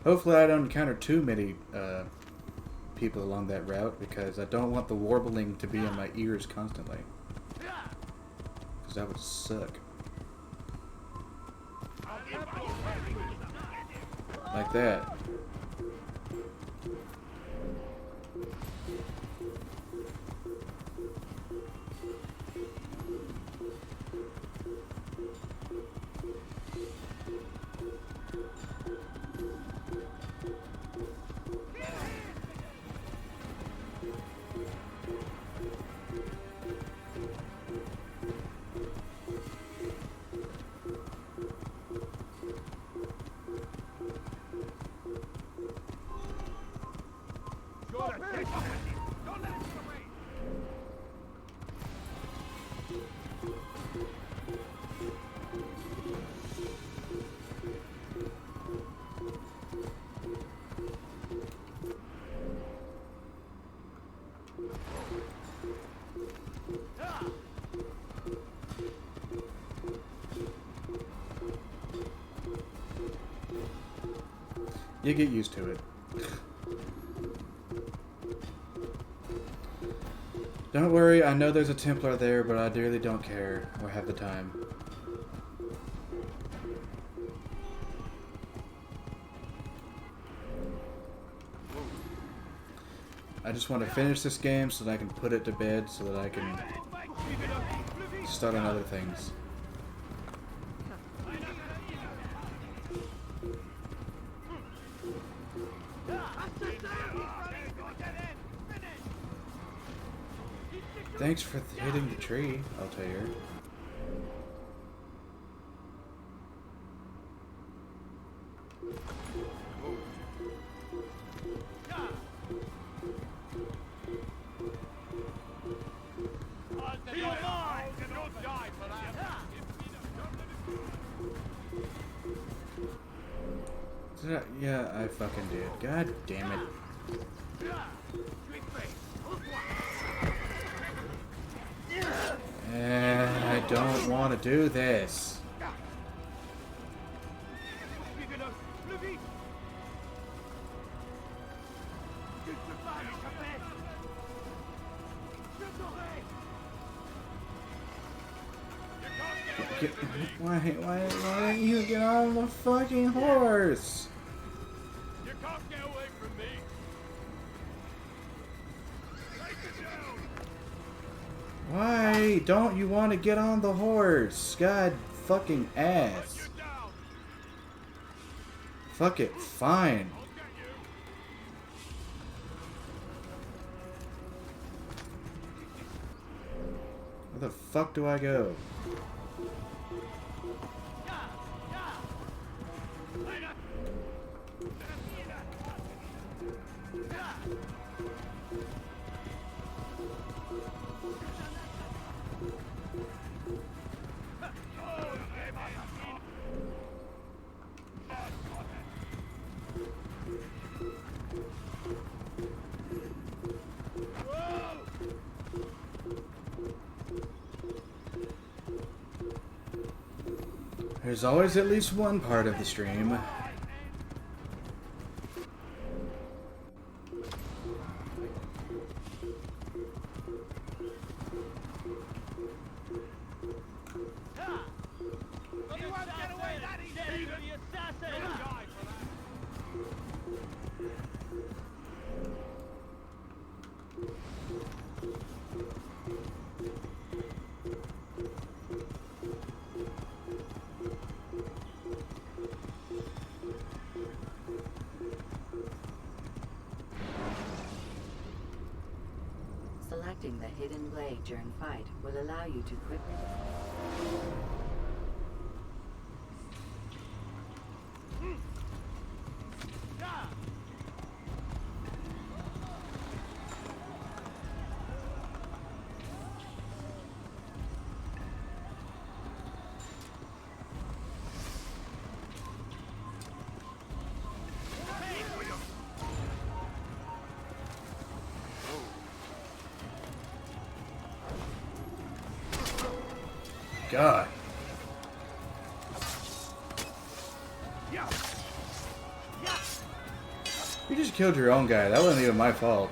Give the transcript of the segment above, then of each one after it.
Hopefully I don't encounter too many people along that route, because I don't want the warbling to be in my ears constantly. Because that would suck. Like that. You get used to it. Don't worry, I know there's a Templar there, but I really don't care or have the time. I just want to finish this game so that I can put it to bed, so that I can start on other things. Thanks for hitting the tree, I'll tell you. Yeah, I fucking did. God damn it. I don't want to do this. Why don't you get on the fucking horse? You can't get away from me. Why don't you want to get on the horse? God fucking ass. Fuck it, fine. Where the fuck do I go? There's always at least one part of the stream. Selecting the hidden blade during fight will allow you to quickly... God. killed your own guy. That wasn't even my fault.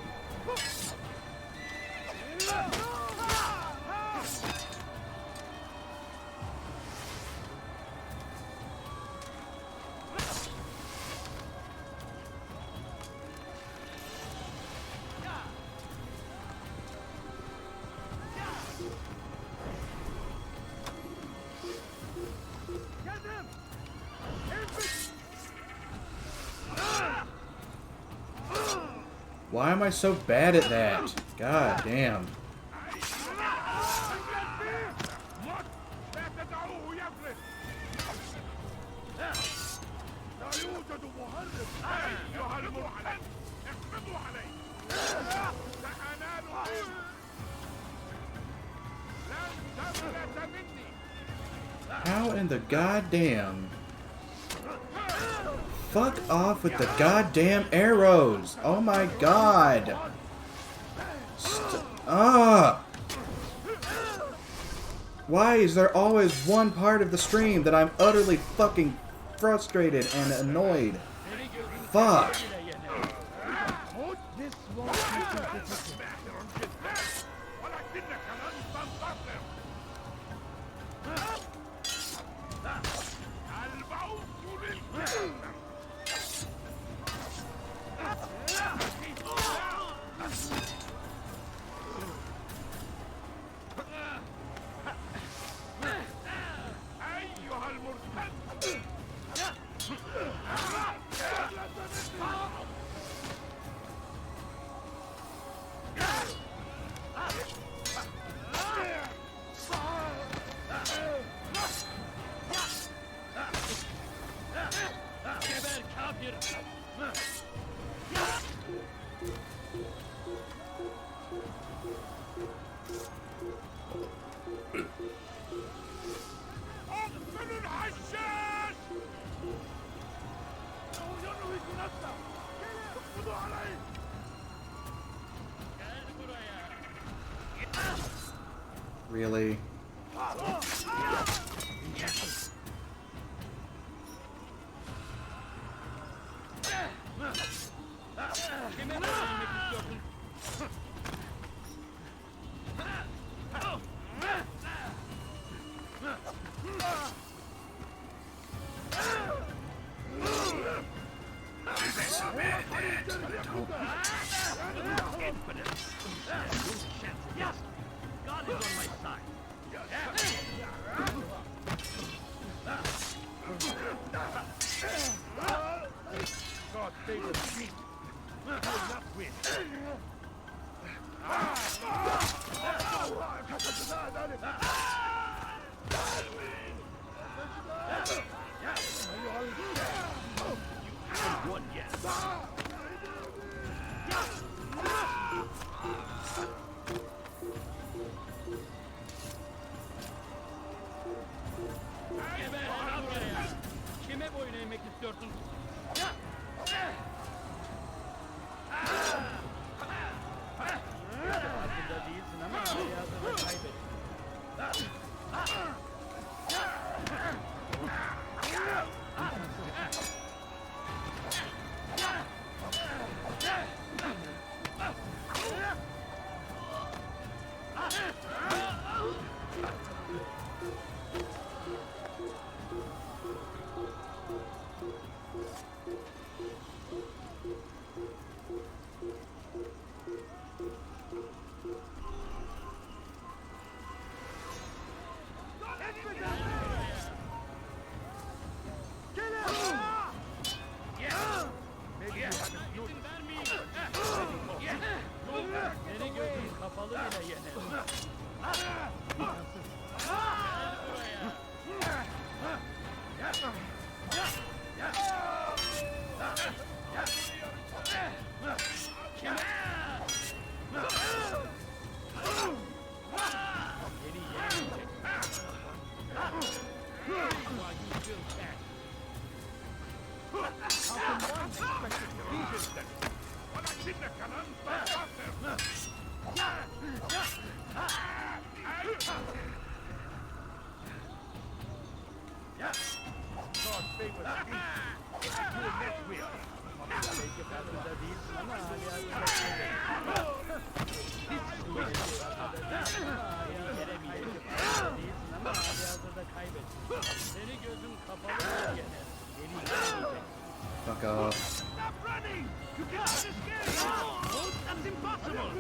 Why am I so bad at that? God damn. How in the goddamn... Fuck off with the goddamn arrows! Oh my god! Why is there always one part of the stream that I'm utterly fucking frustrated and annoyed? Fuck! Really? Fuck off. Stop running! You can't escape! That's impossible!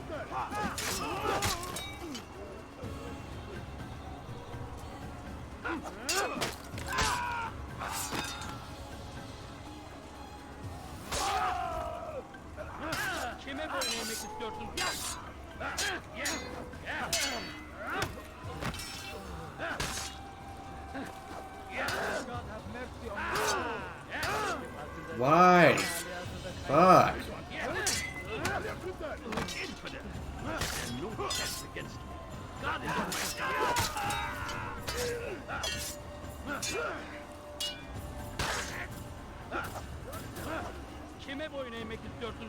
Kim everyone make it turtle. God have mercy on you. Why? Fuck. No chance against me. God is on my side. Kim everyone make it turtle.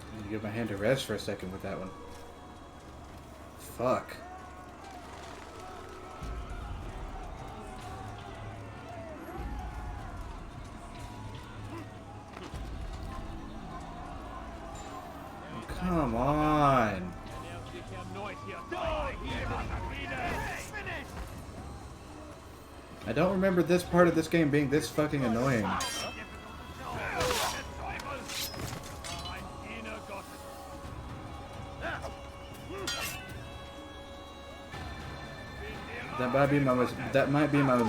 I'm gonna give my hand a rest for a second with that one. Fuck. Come on. I don't remember this part of this game being this fucking annoying. That might be my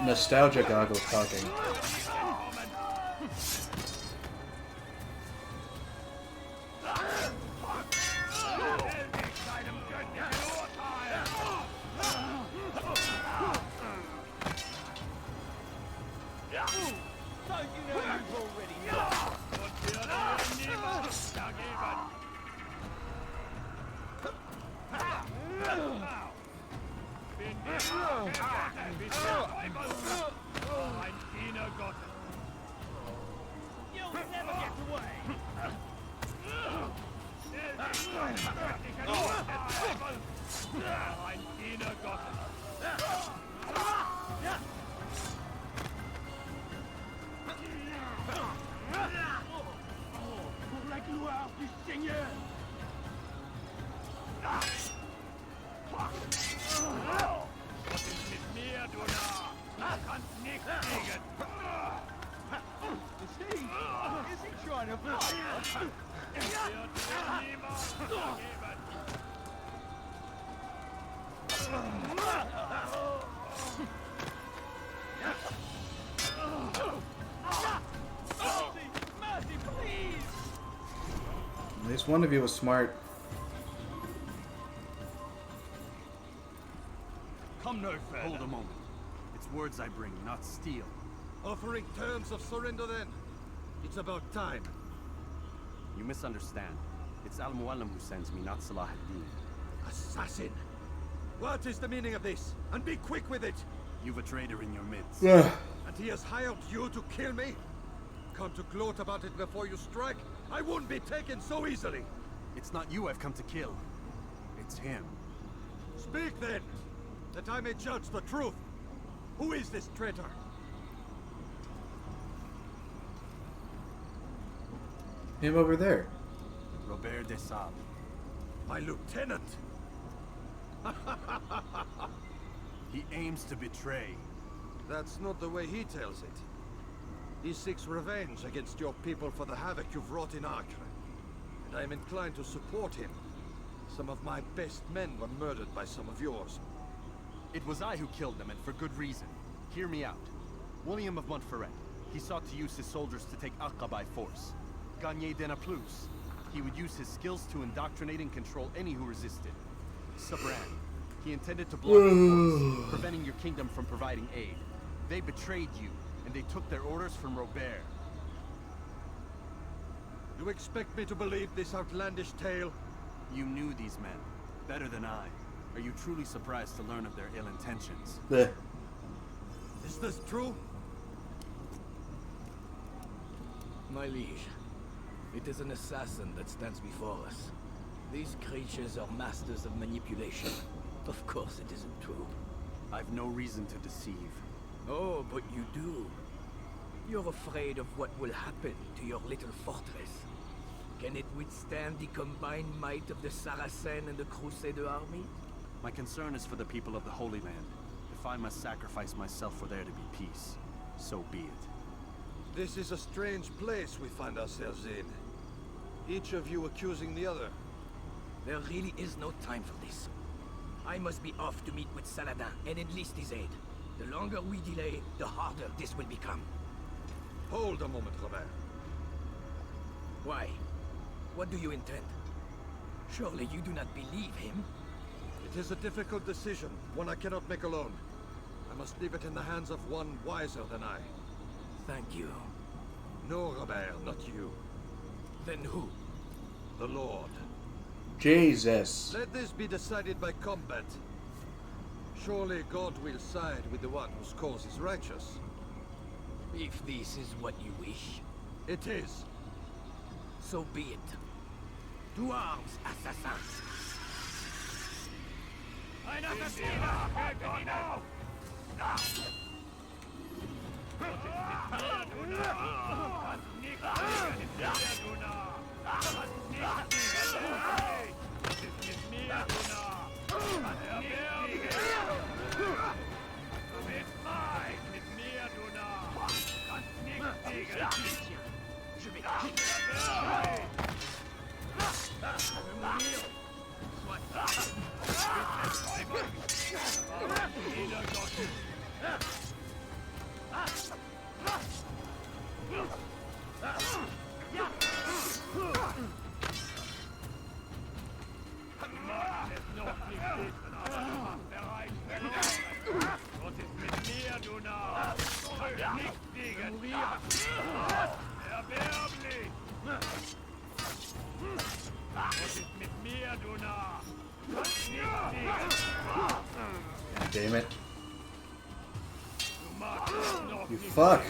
nostalgia goggles talking. At least one of you was smart. Come no further. Hold a moment. It's words I bring, not steel. Offering terms of surrender then. It's about time. You misunderstand. It's Al-Mualim who sends me, not Salah ad-Din. Assassin! What is the meaning of this? And be quick with it! You've a traitor in your midst. And he has hired you to kill me? Come to gloat about it before you strike? I won't be taken so easily! It's not you I've come to kill. It's him. Speak then! That I may judge the truth! Who is this traitor? Him over there. Robert de Sable. My lieutenant! He aims to betray. That's not the way he tells it. He seeks revenge against your people for the havoc you've wrought in Acre. And I am inclined to support him. Some of my best men were murdered by some of yours. It was I who killed them, and for good reason. Hear me out. William of Montferrat. He sought to use his soldiers to take Acre by force. Gagné de Naplouse. He would use his skills to indoctrinate and control any who resisted. Sabran. He intended to block the force, preventing your kingdom from providing aid. They betrayed you, and they took their orders from Robert. You expect me to believe this outlandish tale? You knew these men, better than I. Are you truly surprised to learn of their ill intentions? Bleh. Is this true? My liege, it is an assassin that stands before us. These creatures are masters of manipulation. Of course it isn't true. I've no reason to deceive. Oh, but you do. You're afraid of what will happen to your little fortress. Can it withstand the combined might of the Saracen and the Crusader army? My concern is for the people of the Holy Land. If I must sacrifice myself for there to be peace, so be it. This is a strange place we find ourselves in. Each of you accusing the other. There really is no time for this. I must be off to meet with Saladin and enlist his aid. The longer we delay, the harder this will become. Hold a moment, Robert. Why? What do you intend? Surely you do not believe him? It is a difficult decision, one I cannot make alone. I must leave it in the hands of one wiser than I. Thank you. No, Robert, not you. Then who? The Lord. Jesus. Let this be decided by combat. Surely God will side with the one whose cause is righteous. If this is what you wish, It is. so be it. To arms, assassins! Ein Assassiner! Geh now! Damn it. You fuck.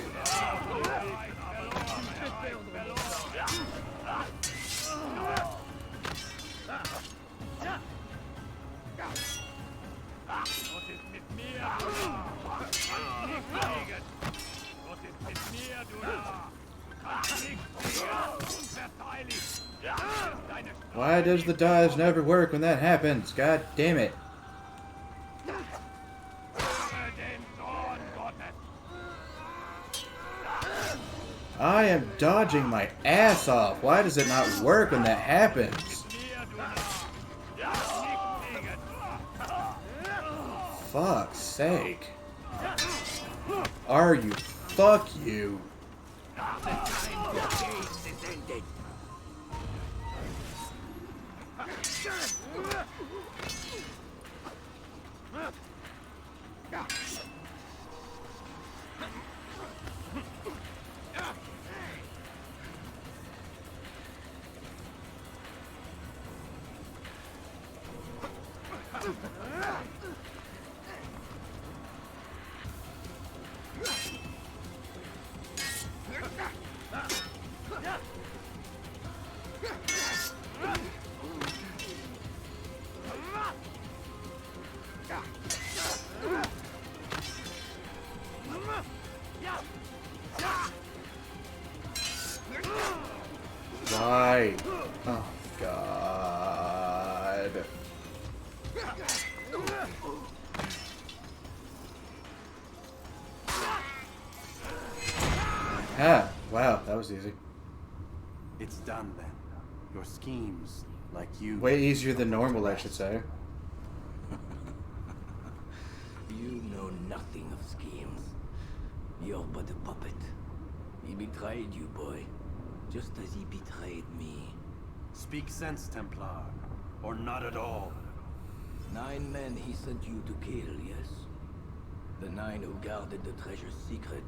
Why does the dodge never work when that happens? God damn it. I am dodging my ass off. Why does it not work when that happens? Fuck's sake. Are you? Fuck you. Why? Oh, God. Ah, wow, that was easy. It's done then. Your schemes, like you... Way easier than normal, I should say. You know nothing of schemes. You're but a puppet. He betrayed you, boy. Just as he betrayed me. Speak sense, Templar. Or not at all. 9 men he sent you to kill, yes? The 9 who guarded the treasure's secret.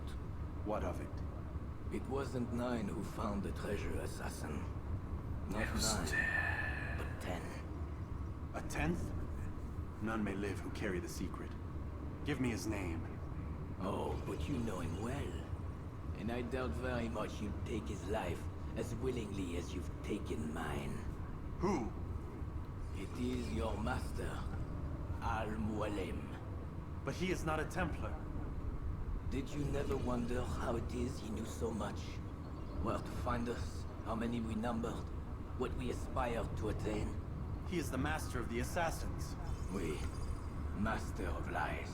What of it? It wasn't 9 who found the treasure, assassin. Not 9, but 10. A 10th? None may live who carry the secret. Give me his name. Oh, but you know him well. And I doubt very much you'd take his life as willingly as you've taken mine. Who? It is your master, Al-Mualim. But he is not a Templar. Did you never wonder how it is he knew so much? Where to find us, how many we numbered, what we aspired to attain? He is the master of the assassins. We, master of lies.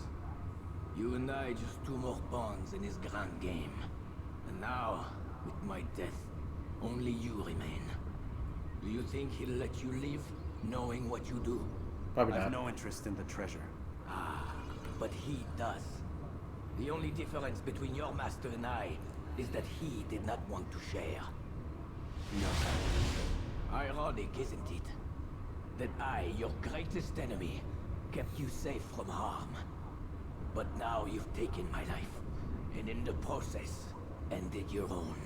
You and I just two more pawns in his grand game. And now, with my death, only you remain. Do you think he'll let you live, knowing what you do? Probably I have not. no interest in the treasure. Ah, but he does. The only difference between your master and I is that he did not want to share. No. Ironic, isn't it? That I, your greatest enemy, kept you safe from harm. But now you've taken my life, and in the process, ended your own.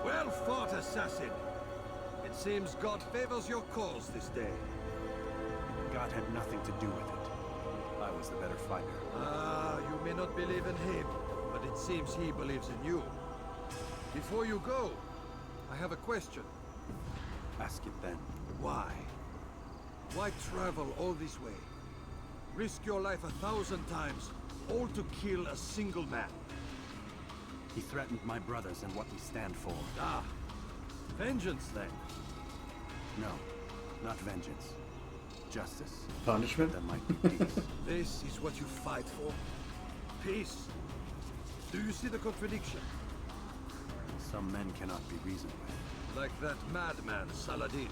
Well fought, assassin. It seems God favors your cause this day. God had nothing to do with it. I was the better fighter. Ah, you may not believe in him, but it seems he believes in you. Before you go, I have a question. Ask it then. Why? Why travel all this way? Risk your life 1,000 times, all to kill a single man. He threatened my brothers and what we stand for. Ah, vengeance then. No, not vengeance. Justice. Punishment? There might be peace. This is what you fight for? Peace. Do you see the contradiction? Some men cannot be reasoned with. Like that madman, Saladin.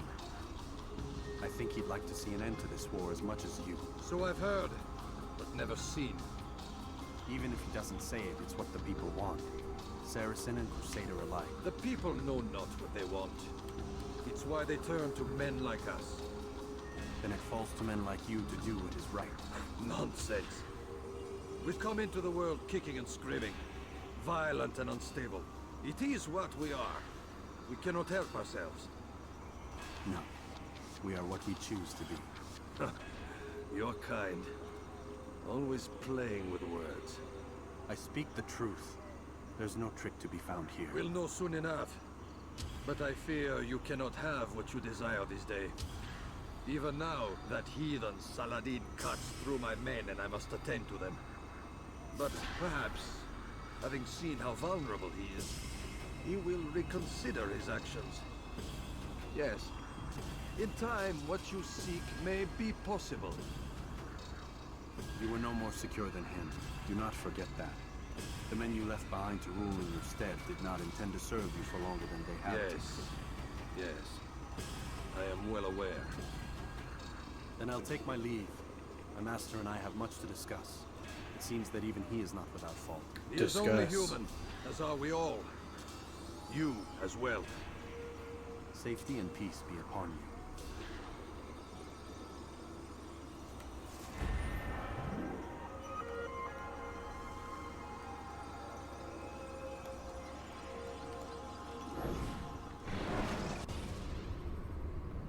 I think he'd like to see an end to this war as much as you. So I've heard, but never seen. Even if he doesn't say it, it's what the people want. Saracen and Crusader alike. The people know not what they want. It's why they turn to men like us. Then it falls to men like you to do what is right. Nonsense. We've come into the world kicking and screaming. Violent and unstable. It is what we are. We cannot help ourselves. No. We are what we choose to be. You're kind. Always playing with words. I speak the truth. There's no trick to be found here. We'll know soon enough. But I fear you cannot have what you desire this day. Even now, that heathen Saladin cuts through my men and I must attend to them. But perhaps, having seen how vulnerable he is, he will reconsider his actions. Yes, in time, what you seek may be possible. You were no more secure than him. Do not forget that. The men you left behind to rule in your stead did not intend to serve you for longer than they had to. Yes. I am well aware. Then I'll take my leave. My master and I have much to discuss. It seems that even he is not without fault. He is only human, as are we all. You as well. Safety and peace be upon you.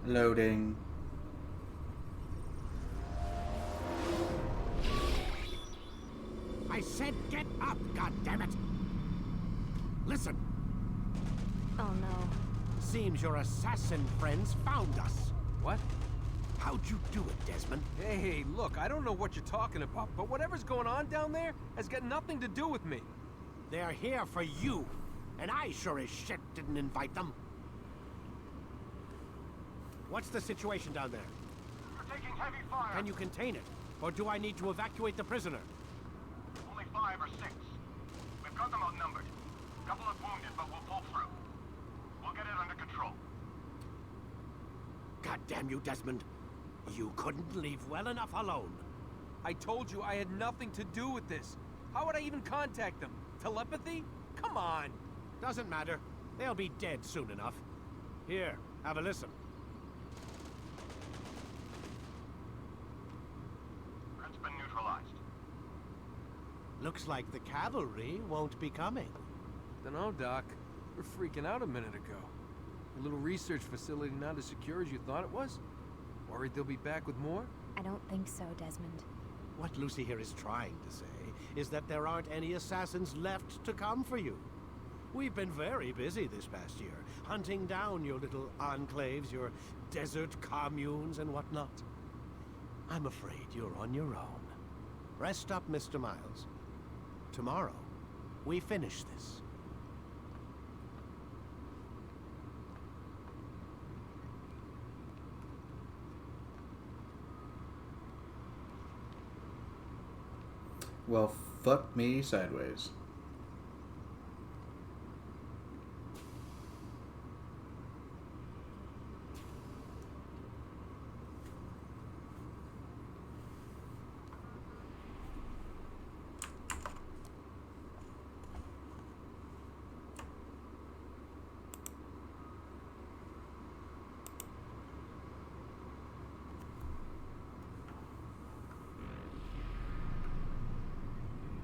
Loading. I said get up, goddammit! Listen, Oh no. seems your assassin friends found us. What? How'd you do it, Desmond? Hey, look, I don't know what you're talking about, but whatever's going on down there has got nothing to do with me. They're here for you, and I sure as shit didn't invite them. What's the situation down there? We're taking heavy fire. Can you contain it? Or do I need to evacuate the prisoner? Only 5 or 6. We've got them outnumbered. Couple of wounded, but we'll pull through. We'll get it under control. God damn you, Desmond. You couldn't leave well enough alone. I told you I had nothing to do with this. How would I even contact them? Telepathy? Come on. Doesn't matter. They'll be dead soon enough. Here, have a listen. Threat's been neutralized. Looks like the cavalry won't be coming. Dunno, Doc. We're freaking out a minute ago. A little research facility not as secure as you thought it was? Worried they'll be back with more? I don't think so, Desmond. What Lucy here is trying to say is that there aren't any assassins left to come for you. We've been very busy this past year, hunting down your little enclaves, your desert communes and whatnot. I'm afraid you're on your own. Rest up, Mr. Miles. Tomorrow, we finish this. Well, fuck me sideways.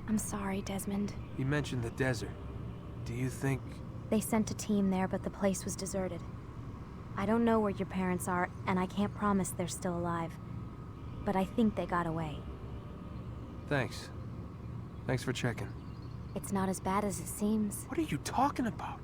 I'm sorry, Desmond. You mentioned the desert. Do you think... They sent a team there, but the place was deserted. I don't know where your parents are, and I can't promise they're still alive. But I think they got away. Thanks. Thanks for checking. It's not as bad as it seems. What are you talking about?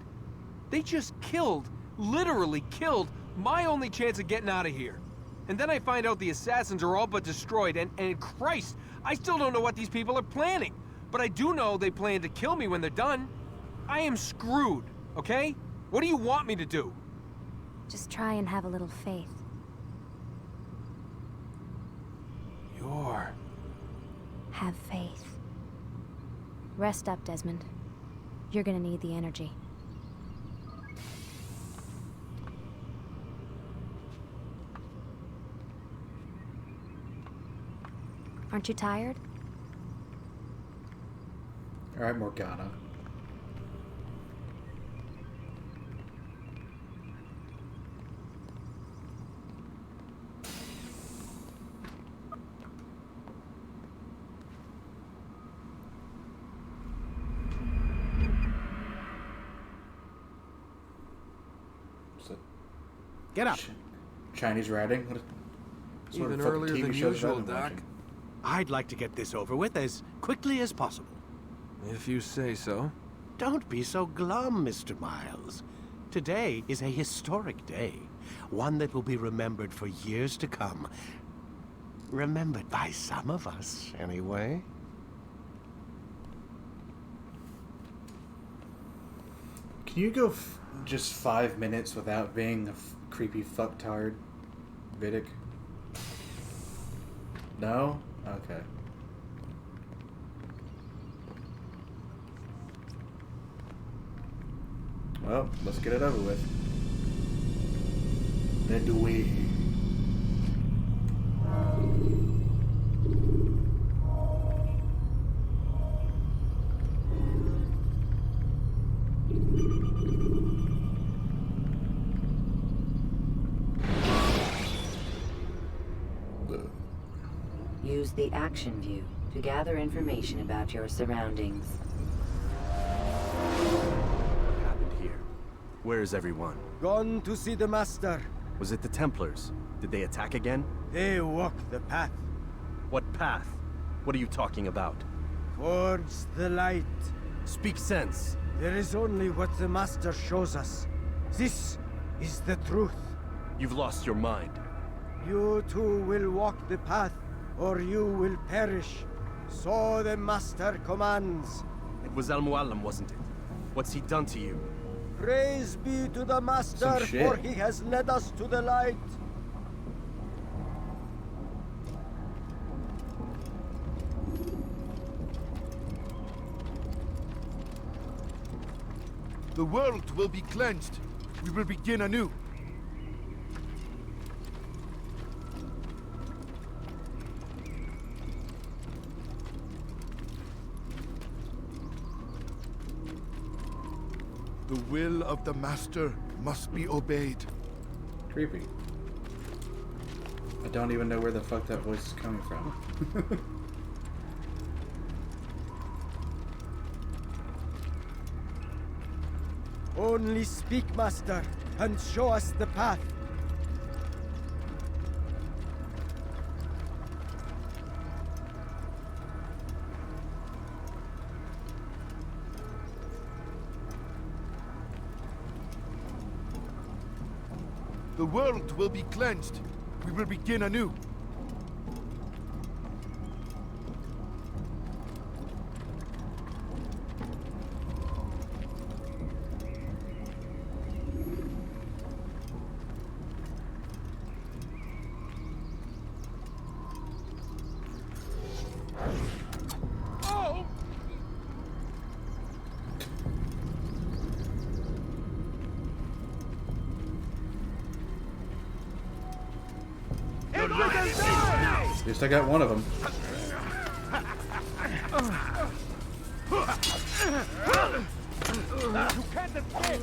They just killed, literally killed, my only chance of getting out of here. And then I find out the assassins are all but destroyed, and Christ, I still don't know what these people are planning. But I do know they plan to kill me when they're done. I am screwed, okay? What do you want me to do? Just try and have a little faith. Have faith. Rest up, Desmond. You're gonna need the energy. Aren't you tired? All right, Morgana. Get up. Chinese writing? What sort Even of fucking earlier TV than shows usual, have I been Doc. watching? I'd like to get this over with as quickly as possible. If you say so. Don't be so glum, Mr. Miles. Today is a historic day. One that will be remembered for years to come. Remembered by some of us, anyway. Can you go just 5 minutes without being a creepy fucktard, Vidic? No? Okay. Well, let's get it over with. Then do we. Use the action view to gather information about your surroundings. What happened here? Where is everyone? Gone to see the Master. Was it the Templars? Did they attack again? They walk the path. What path? What are you talking about? Towards the light. Speak sense. There is only what the Master shows us. This is the truth. You've lost your mind. You too will walk the path, or you will perish. So the Master commands. It was Al-Mualim, wasn't it? What's he done to you? Praise be to the Master, for he has led us to the light. The world will be cleansed. We will begin anew. The will of the Master must be obeyed. Creepy. I don't even know where the fuck that voice is coming from. Only speak, Master, and show us the path. The world will be cleansed. We will begin anew. At least I got one of them. You can't escape!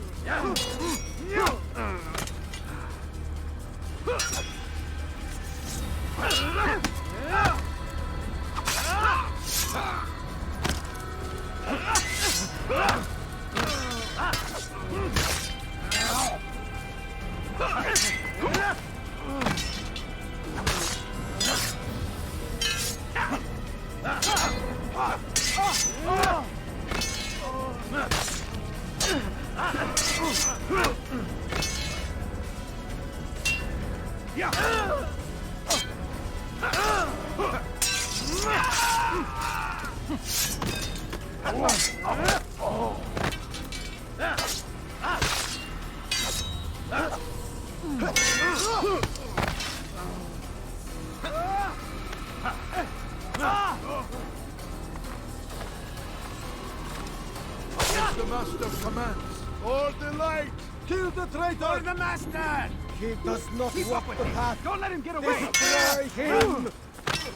As the Master commands. All the light! Kill the traitor! For the Master! He does not walk the path. Don't let him get away! Destroy him!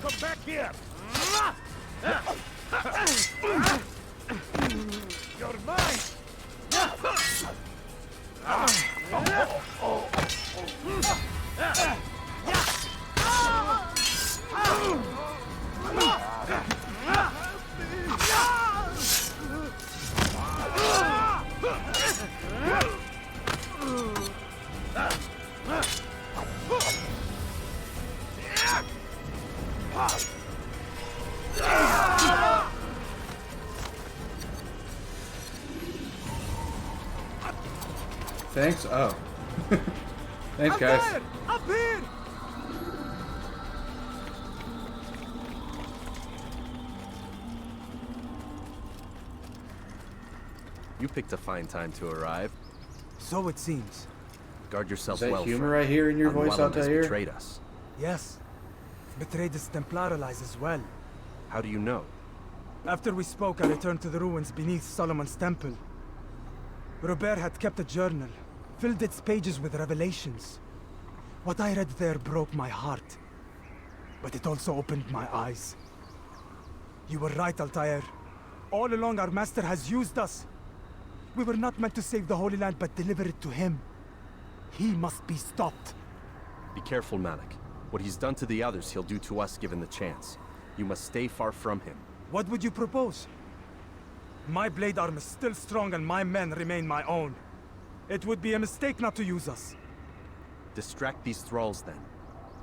Come back here! You're mine! Thanks. Oh. Thanks, guys. Up here! You picked a fine time to arrive. So it seems. Guard yourself Is that well. humor I hear in your voice, Unwelcome has Altair? betrayed us. Yes. Betrayed his Templar allies as well. How do you know? After we spoke, I returned to the ruins beneath Solomon's temple. Robert had kept a journal, filled its pages with revelations. What I read there broke my heart. But it also opened my eyes. You were right, Altair. All along our master has used us. We were not meant to save the Holy Land, but deliver it to him. He must be stopped. Be careful, Malik. What he's done to the others, he'll do to us given the chance. You must stay far from him. What would you propose? My blade arm is still strong and my men remain my own. It would be a mistake not to use us. Distract these thralls then.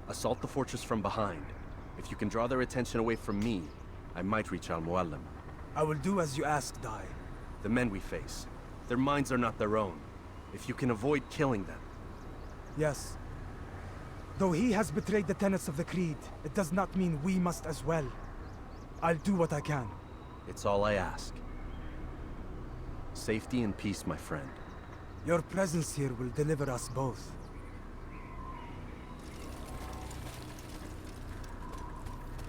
Assault the fortress from behind. If you can draw their attention away from me, I might reach Al-Mualim. I will do as you ask, Dai. The men we face, their minds are not their own. If you can avoid killing them. Yes. Though he has betrayed the tenets of the Creed, it does not mean we must as well. I'll do what I can. It's all I ask. Safety and peace, my friend. Your presence here will deliver us both.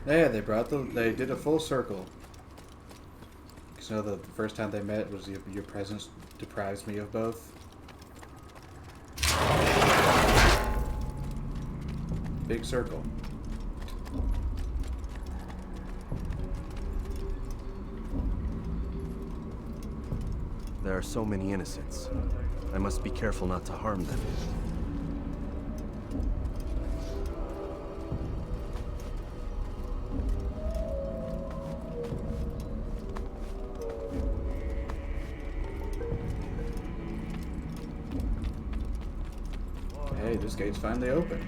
Yeah, they did a full circle. Because you know the first time they met was your presence deprives me of both. Big circle. There are so many innocents. I must be careful not to harm them. Hey, this gate's finally open.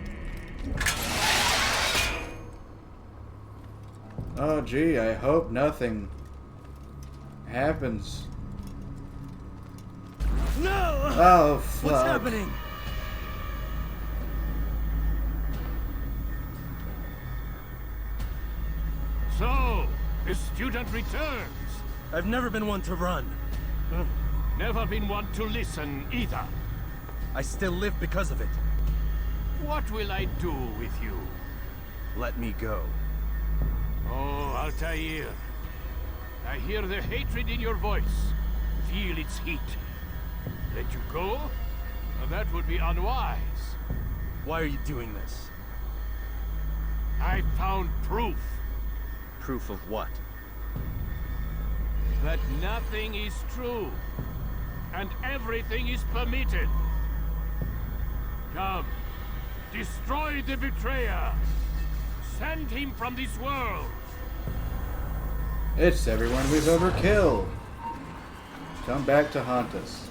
Oh gee, I hope nothing happens. No! Oh fuck. What's happening? student returns. I've never been one to run. Never been one to listen either. I still live because of it. What will I do with you? Let me go. Oh, Altair. I hear the hatred in your voice. Feel its heat. Let you go? That would be unwise. Why are you doing this? I found proof. Proof of what? That nothing is true. And everything is permitted. Come. Destroy the betrayer. Send him from this world. It's everyone we've ever killed. Come back to haunt us.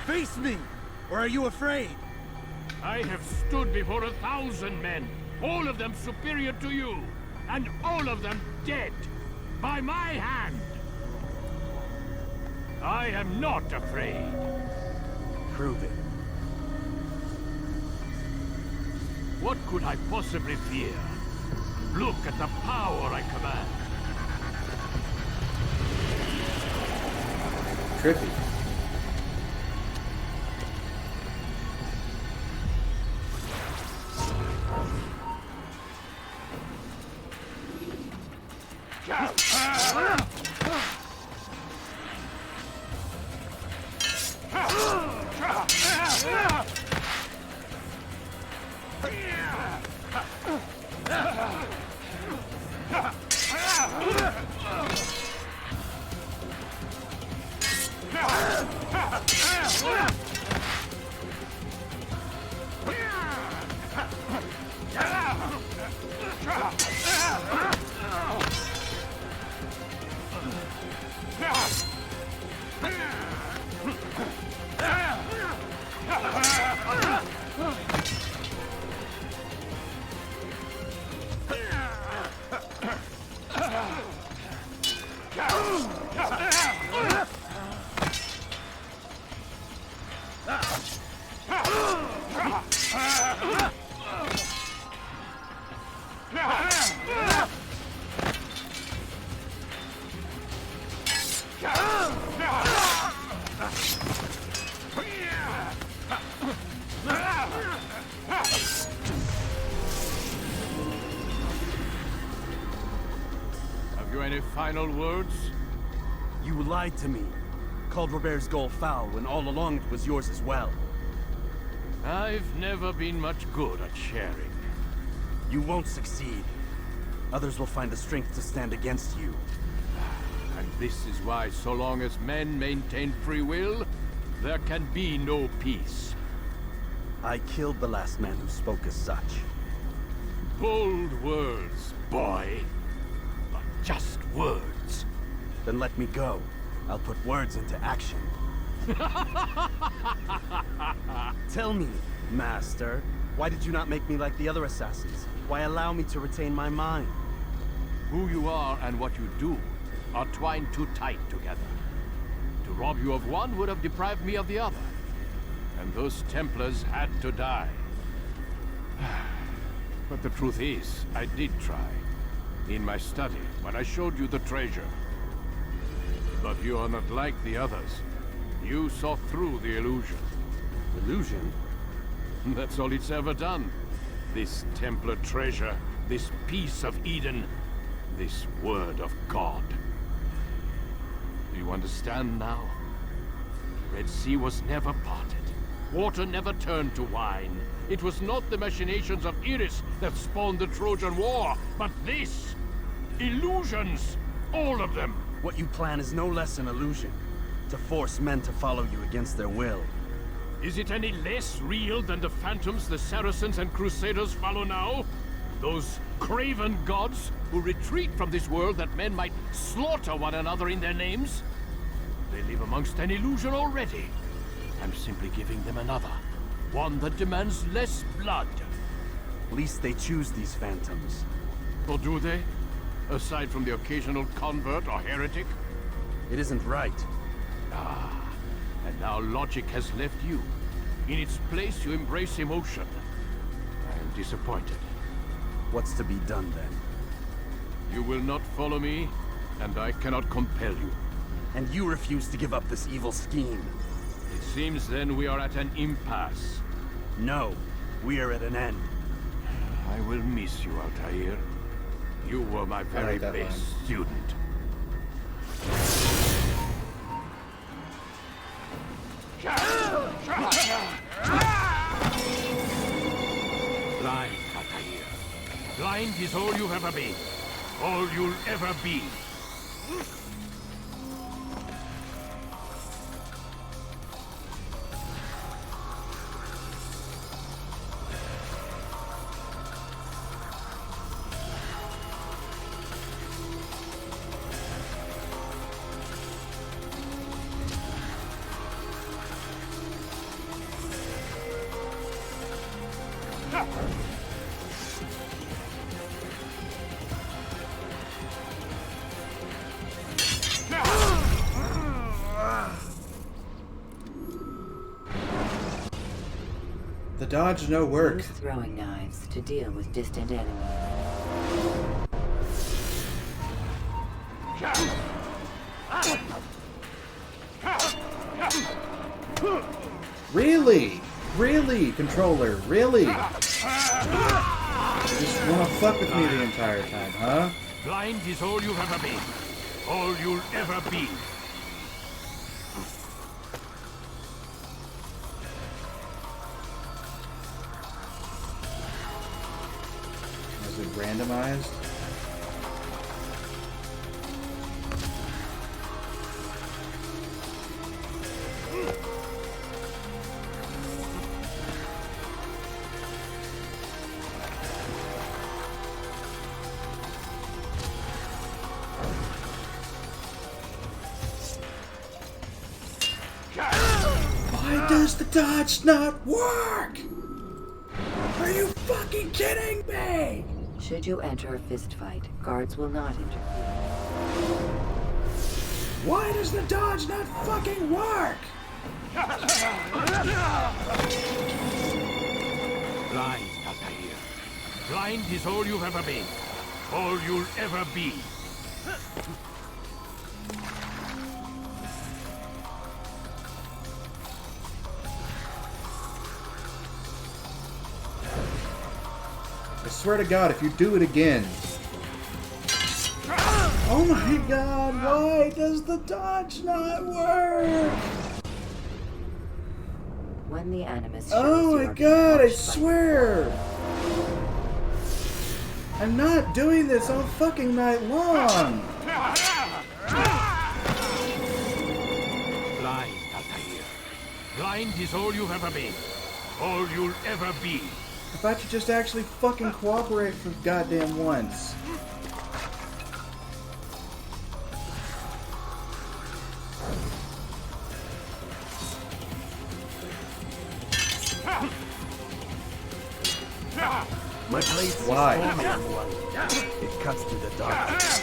Face me! Or are you afraid? I have stood before 1,000 men, all of them superior to you, and all of them dead, by my hand. I am not afraid. Prove it. What could I possibly fear? Look at the power I command. Trippy. Have you any final words? You lied to me. Called Robert's goal foul when all along it was yours as well. I've never been much good at sharing. You won't succeed. Others will find the strength to stand against you. And this is why, so long as men maintain free will, there can be no peace. I killed the last man who spoke as such. Bold words, boy. But just words. Then let me go. I'll put words into action. Tell me, Master, why did you not make me like the other assassins? Why allow me to retain my mind? Who you are and what you do are twined too tight together. To rob you of one would have deprived me of the other. And those Templars had to die. But the truth is, I did try. In my study, when I showed you the treasure. But you are not like the others. You saw through the illusion. Illusion? That's all it's ever done. This Templar treasure, this piece of Eden, this word of God. Do you understand now? Red Sea was never parted. Water never turned to wine. It was not the machinations of Iris that spawned the Trojan War, but this! Illusions! All of them! What you plan is no less an illusion. To force men to follow you against their will. Is it any less real than the phantoms the Saracens and Crusaders follow now? Those craven gods who retreat from this world that men might slaughter one another in their names? They live amongst an illusion already. I'm simply giving them another. One that demands less blood. At least they choose these phantoms. Or do they? Aside from the occasional convert or heretic? It isn't right. Ah, and now logic has left you. In its place, you embrace emotion. I am disappointed. What's to be done then? You will not follow me, and I cannot compel you. And you refuse to give up this evil scheme. It seems then we are at an impasse. No, we are at an end. I will miss you, Altair. You were my very best student. Blind, Altair. Blind is all you've ever been. All you'll ever be. The dodge no work. Use throwing knives to deal with distant enemies. Really? Really, controller? Really? Just wanna fuck with me the entire time, huh? Blind is all you've ever been. All you'll ever be. Is it randomized? Why does the dodge not work? Are you fucking kidding me? Should you enter a fistfight, guards will not interfere. Why does the dodge not fucking work? Blind, Altair. Blind is all you've ever been. All you'll ever be. I swear to God, if you do it again. Oh my God, why does the dodge not work? When the animus Oh my God, I swear! I'm not doing this all fucking night long! Blind, Altair. Blind is all you've ever been. All you'll ever be. How about you just actually fucking cooperate for goddamn once? My blade Why? It cuts through the dark. Shit.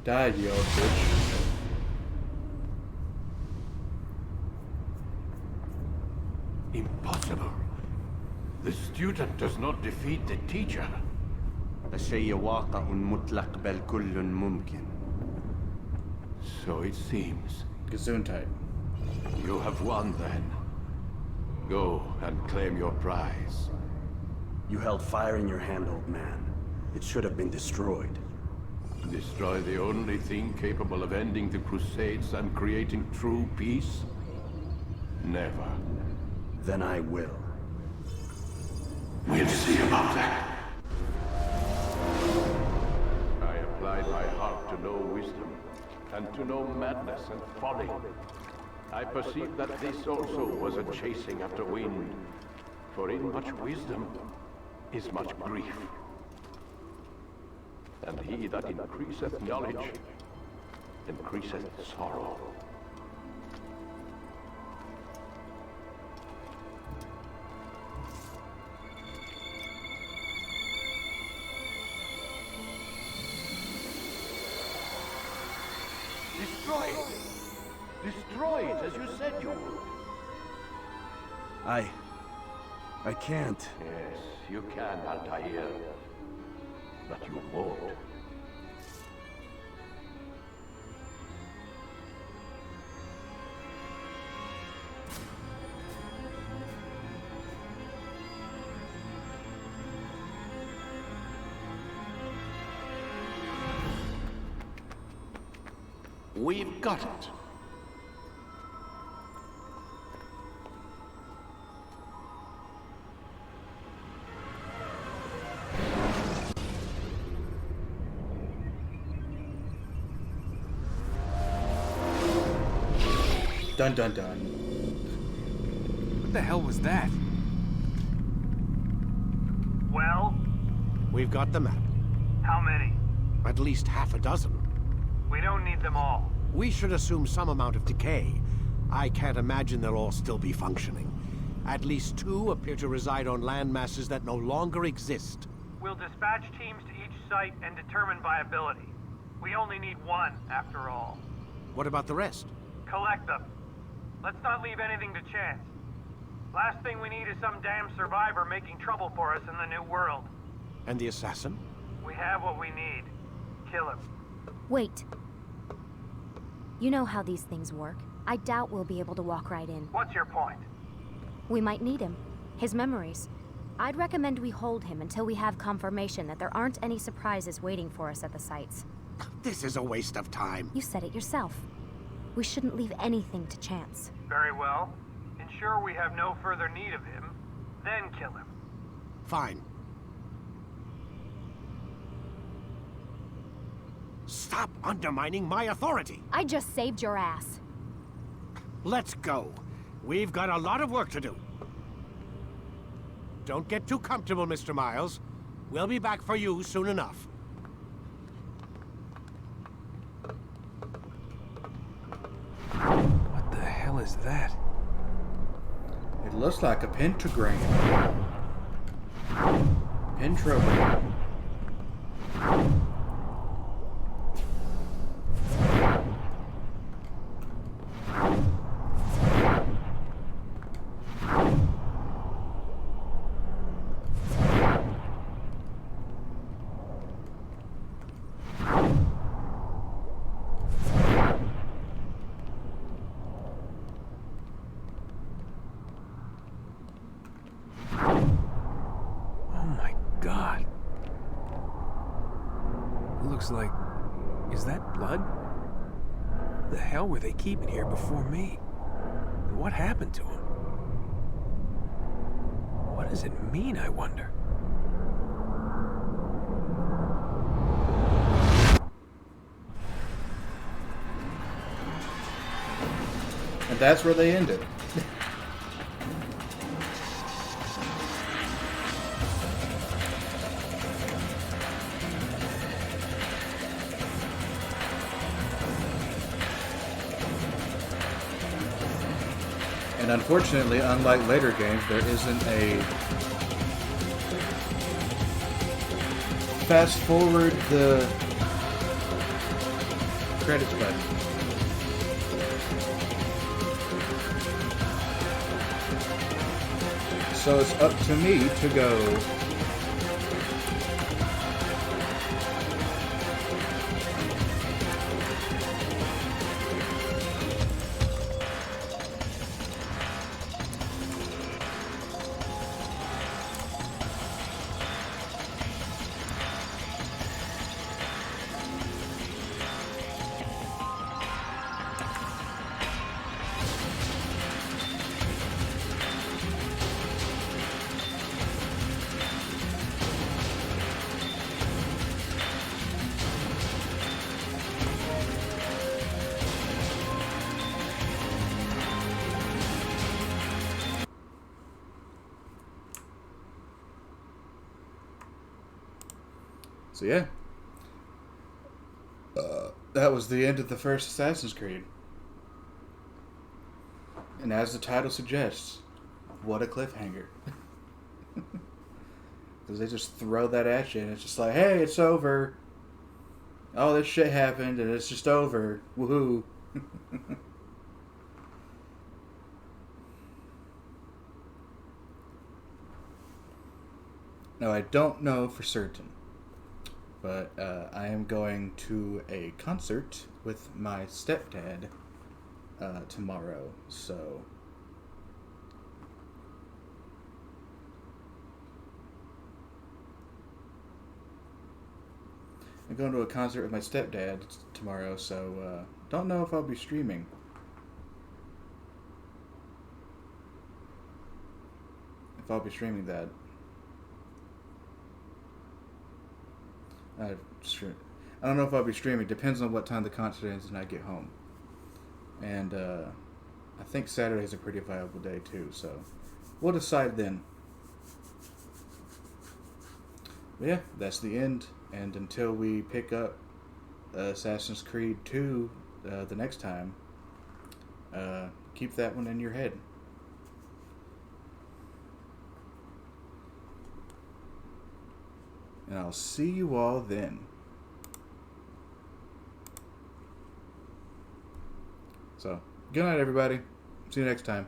Died, you old bitch. Impossible. The student does not defeat the teacher. الشيء واقع مطلق بل كل ممكن. So it seems. Gesundheit. You have won then. Go and claim your prize. You held fire in your hand, old man. It should have been destroyed. Destroy the only thing capable of ending the Crusades and creating true peace? Never. Then I will. We'll see about that. I applied my heart to know wisdom, and to know madness and folly. I perceived that this also was a chasing after wind, for in much wisdom is much grief. And he that increaseth knowledge, increaseth sorrow. Destroy it! Destroy it, as you said you would. I can't. Yes, you can, Altair. But you won't. We've got it. Dun dun dun. What the hell was that? Well? We've got the map. How many? At least half a dozen. We don't need them all. We should assume some amount of decay. I can't imagine they'll all still be functioning. At least 2 appear to reside on land masses that no longer exist. We'll dispatch teams to each site and determine viability. We only need 1, after all. What about the rest? Collect them. Let's not leave anything to chance. Last thing we need is some damn survivor making trouble for us in the new world. And the assassin? We have what we need. Kill him. Wait. You know how these things work. I doubt we'll be able to walk right in. What's your point? We might need him. His memories. I'd recommend we hold him until we have confirmation that there aren't any surprises waiting for us at the sites. This is a waste of time. You said it yourself. We shouldn't leave anything to chance. Very well. Ensure we have no further need of him, then kill him. Fine. Stop undermining my authority! I just saved your ass. Let's go. We've got a lot of work to do. Don't get too comfortable, Mr. Miles. We'll be back for you soon enough. What the hell is that? It looks like a pentagram. Pentrogram. Oh God. It looks like... Is that blood? The hell were they keeping here before me? And what happened to him? What does it mean, I wonder? And that's where they ended. And unfortunately, unlike later games, there isn't a fast forward the credits button. So it's up to me to go. So yeah, that was the end of the first Assassin's Creed. And as the title suggests, what a cliffhanger. Because they just throw that at you and it's just like, hey, it's over. Oh, this shit happened and it's just over. Woohoo. Now, I don't know for certain, but I am going to a concert with my stepdad tomorrow, so I'm going to a concert with my stepdad tomorrow, so don't know if I'll be streaming. If I'll be streaming that. I don't know if I'll be streaming. Depends on what time the concert ends and I get home. And I think Saturday's a pretty viable day too, so we'll decide then. But yeah, that's the end. And until we pick up Assassin's Creed 2 the next time, keep that one in your head. And I'll see you all then. So, good night, everybody. See you next time.